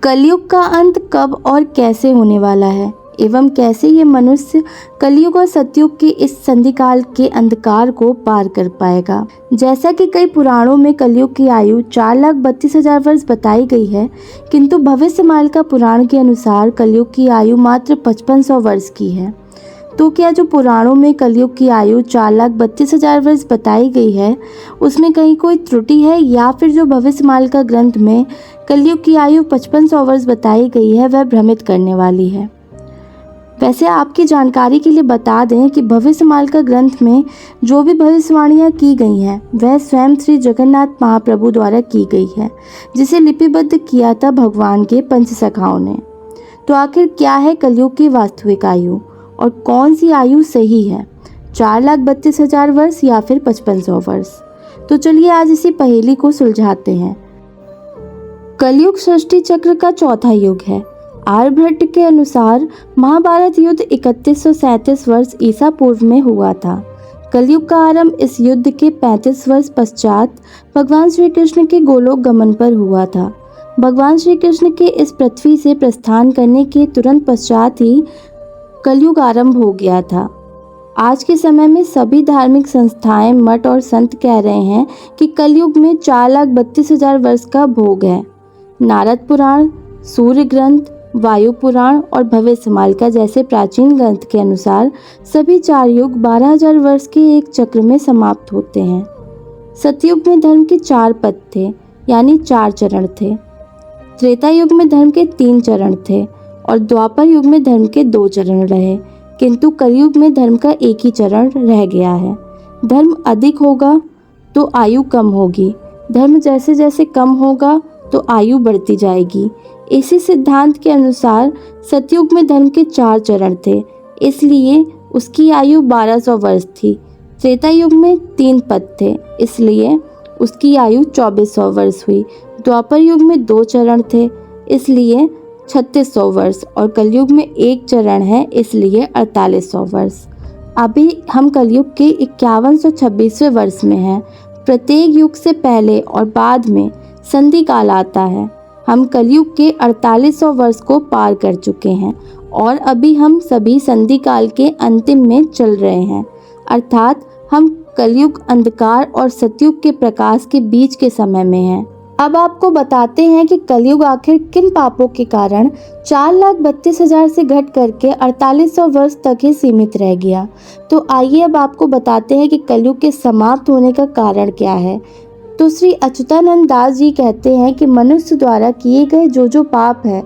कलयुग का अंत कब और कैसे होने वाला है एवं कैसे ये मनुष्य कलयुग और सतयुग के इस संधिकाल के अंधकार को पार कर पाएगा। जैसा कि कई पुराणों में कलयुग की आयु 4,32,000 वर्ष बताई गई है, किंतु भविष्यमाल का पुराण के अनुसार कलयुग की आयु मात्र 5500 वर्ष की है। तो क्या जो पुराणों में कलयुग की आयु 4,32,000 वर्ष बताई गई है उसमें कहीं कोई त्रुटि है, या फिर जो भविष्यमाल का ग्रंथ में कलयुग की आयु 5500 वर्ष बताई गई है वह भ्रमित करने वाली है। वैसे आपकी जानकारी के लिए बता दें कि भविष्यमाल का ग्रंथ में जो भी भविष्यवाणियाँ की गई हैं वह स्वयं श्री जगन्नाथ महाप्रभु द्वारा की गई है, जिसे लिपिबद्ध किया था भगवान के पंचसखाओं ने। तो आखिर क्या है कलयुग की वास्तविक आयु और कौन सी आयु सही है, 4,32,000 वर्ष या फिर 5500 वर्ष? तो चलिए आज इसी पहेली को सुलझाते हैं। कलयुग सृष्टि चक्र का चौथा युग है। आर्यभट्ट के अनुसार महाभारत युद्ध 3137 वर्ष ईसा पूर्व में हुआ था। कलयुग का आरंभ इस युद्ध के 35 वर्ष पश्चात भगवान श्री कृष्ण के गोलोक गमन पर हुआ था। भगवान श्री कृष्ण के इस पृथ्वी से प्रस्थान करने के तुरंत पश्चात ही कलयुग आरंभ हो गया था। आज के समय में सभी धार्मिक संस्थाएं, मठ और संत कह रहे हैं कि कलयुग में 4,32,000 वर्ष का भोग है। नारद पुराण, सूर्य ग्रंथ, वायु पुराण और भविष्यमालिका जैसे प्राचीन ग्रंथ के अनुसार सभी 4 युग 12,000 वर्ष के एक चक्र में समाप्त होते हैं। सतयुग में धर्म के 4 पद थे, यानी 4 चरण थे। त्रेता युग में धर्म के 3 चरण थे और द्वापर युग में धर्म के 2 चरण रहे, किंतु कलयुग में धर्म का एक ही चरण रह गया है। धर्म अधिक होगा तो आयु कम होगी, धर्म जैसे जैसे कम होगा तो आयु बढ़ती जाएगी। इसी सिद्धांत के अनुसार सतयुग में धर्म के 4 चरण थे, इसलिए उसकी आयु 1200 वर्ष थी। त्रेता युग में 3 पद थे, इसलिए उसकी आयु 2400 वर्ष हुई। द्वापर युग में 2 चरण थे, इसलिए 3600 वर्ष, और कलयुग में 1 चरण है, इसलिए 4800 वर्ष। अभी हम कलयुग के 5126वें वर्ष में हैं। प्रत्येक युग से पहले और बाद में संधि काल आता है। हम कलयुग के 4800 वर्ष को पार कर चुके हैं और अभी हम सभी संधि काल के अंतिम में चल रहे हैं, अर्थात हम कलयुग अंधकार और सतयुग के प्रकाश के बीच के समय में हैं। अब आपको बताते हैं कि कलयुग आखिर किन पापों के कारण 4,32,000 से घट करके 4800 वर्ष तक ही सीमित रह गया। तो आइए अब आपको बताते हैं कि कलयुग के समाप्त होने का कारण क्या है। तो श्री अच्युतानंद दास जी कहते हैं कि मनुष्य द्वारा किए गए जो पाप है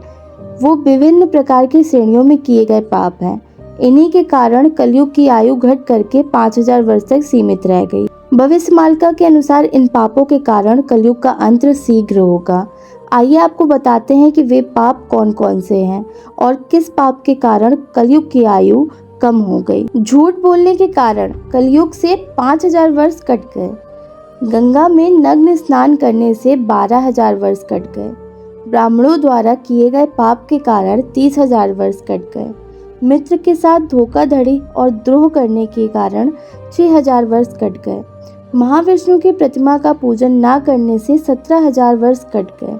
वो विभिन्न प्रकार की श्रेणियों में किए गए पाप हैं। इन्हीं के कारण कलयुग की आयु घट करके 5000 वर्ष तक सीमित रह गई। भविष्यमालिका के अनुसार इन पापों के कारण कलयुग का अंत शीघ्र होगा। आइए आपको बताते हैं कि वे पाप कौन कौन से हैं और किस पाप के कारण कलयुग की आयु कम हो गई। झूठ बोलने के कारण कलयुग से 5000 वर्ष कट गए। गंगा में नग्न स्नान करने से 12,000 वर्ष कट गए। ब्राह्मणों द्वारा किए गए पाप के कारण 30,000 वर्ष कट गए। मित्र के साथ धोखाधड़ी और द्रोह करने के कारण 6,000 वर्ष कट गए। महाविष्णु की प्रतिमा का पूजन ना करने से 17,000 वर्ष कट गए।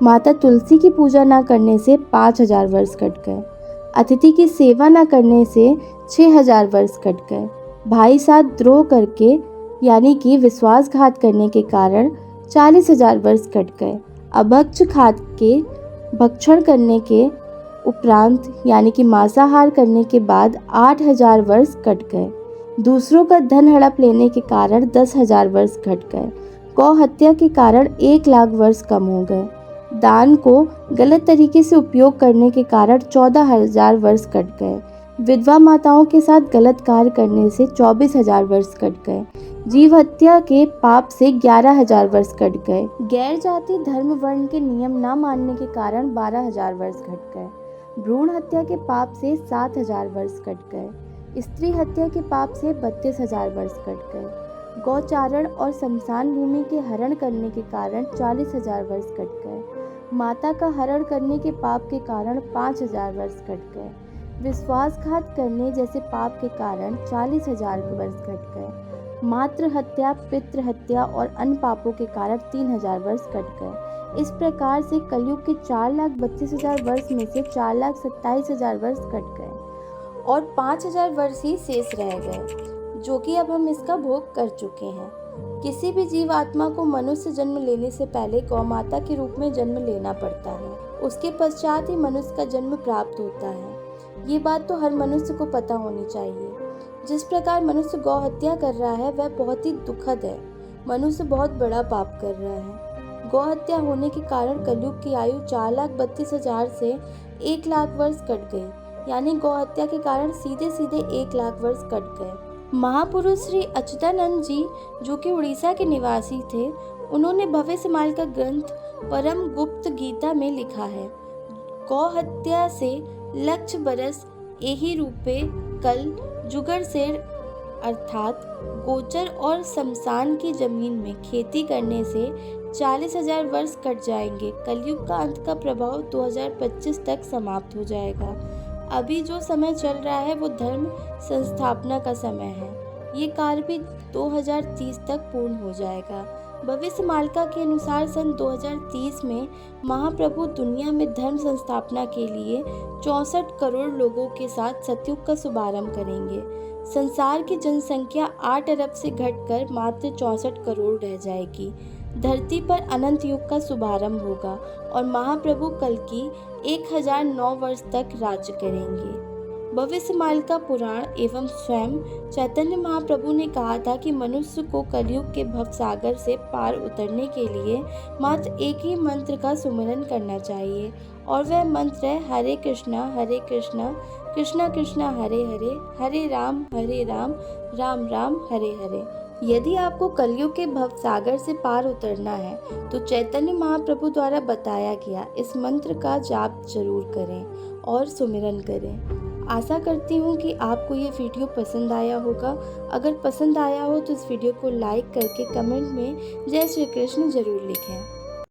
माता तुलसी की पूजा ना करने से 5,000 वर्ष कट गए। अतिथि की सेवा ना करने से 6,000 वर्ष कट गए। भाई साथ द्रोह करके यानी कि विश्वासघात करने के कारण 40,000 वर्ष कट गए। अभक्ष खाद्य के भक्षण करने के उपरांत यानी कि मांसाहार करने के बाद 8,000 वर्ष कट गए। दूसरों का धन हड़प लेने के कारण 10,000 वर्ष घट गए। गौ हत्या के कारण 1,00,000 वर्ष कम हो गए। दान को गलत तरीके से उपयोग करने के कारण 14,000 वर्ष कट गए। विधवा माताओं के साथ गलत कार्य करने से 24,000 वर्ष कट गए। जीव हत्या के पाप से 11,000 वर्ष कट गए। गैर जाति धर्म वर्ण के नियम न मानने के कारण 12,000 वर्ष घट गए। भ्रूण हत्या के पाप से 7,000 वर्ष कट गए। स्त्री हत्या के पाप से 32,000 वर्ष कट गए। गौचारण और शमशान भूमि के हरण करने के कारण 40,000 वर्ष कट गए। माता का हरण करने के पाप के कारण 5,000 वर्ष कट गए। विश्वासघात करने जैसे पाप के कारण 40,000 वर्ष घट गए। मातृ हत्या, पितृ हत्या और अन्य पापों के कारण 3,000 वर्ष कट गए। इस प्रकार से कलयुग के 4,32,000 वर्ष में से 4,27,000 वर्ष कट गए और 5,000 वर्ष ही शेष रह गए, जो कि अब हम इसका भोग कर चुके हैं। किसी भी जीव आत्मा को मनुष्य जन्म लेने से पहले गौ माता के रूप में जन्म लेना पड़ता है। उसके पश्चात ही मनुष्य का जन्म प्राप्त होता है। ये बात तो हर मनुष्य को पता होनी चाहिए। जिस प्रकार मनुष्य गौ हत्या कर रहा है वह बहुत ही दुखद है। मनुष्य बहुत बड़ा पाप कर रहा है। गौ हत्या होने के कारण कलयुग की आयु 4,32,000 से 1,00,000 वर्ष कट गई, यानी गौ हत्या के कारण सीधे सीधे 1,00,000 वर्ष कट गए। महापुरुष श्री अच्युतानंद जी, जो कि उड़ीसा के निवासी थे, उन्होंने भविष्यवाणी का ग्रंथ परम गुप्त गीता में लिखा है, गौ हत्या से लक्ष बरस एहि रूपे कल जुगर से अर्थात गोचर और शमशान की जमीन में खेती करने से 40,000 वर्ष कट जाएंगे। कलयुग का अंत का प्रभाव 2025 तक समाप्त हो जाएगा। अभी जो समय चल रहा है वो धर्म संस्थापना का समय है। ये कार्य भी 2030 तक पूर्ण हो जाएगा। भविष्य मालिका के अनुसार सन 2030 में महाप्रभु दुनिया में धर्म संस्थापना के लिए 64 करोड़ लोगों के साथ सतयुग का शुभारंभ करेंगे। संसार की जनसंख्या 8 अरब से घटकर मात्र 64 करोड़ रह जाएगी। धरती पर अनंत युग का शुभारंभ होगा और महाप्रभु कल की 1009 वर्ष तक राज्य करेंगे। भविष्य मालिका पुराण एवं स्वयं चैतन्य महाप्रभु ने कहा था कि मनुष्य को कलयुग के भवसागर से पार उतरने के लिए मात्र एक ही मंत्र का सुमिरन करना चाहिए और वह मंत्र है हरे कृष्णा कृष्णा कृष्णा हरे हरे, हरे राम राम राम हरे हरे। यदि आपको कलयुग के भवसागर से पार उतरना है तो चैतन्य महाप्रभु द्वारा बताया गया इस मंत्र का जाप जरूर करें और सुमिरन करें। आशा करती हूँ कि आपको ये वीडियो पसंद आया होगा। अगर पसंद आया हो तो इस वीडियो को लाइक करके कमेंट में जय श्री कृष्ण जरूर लिखें।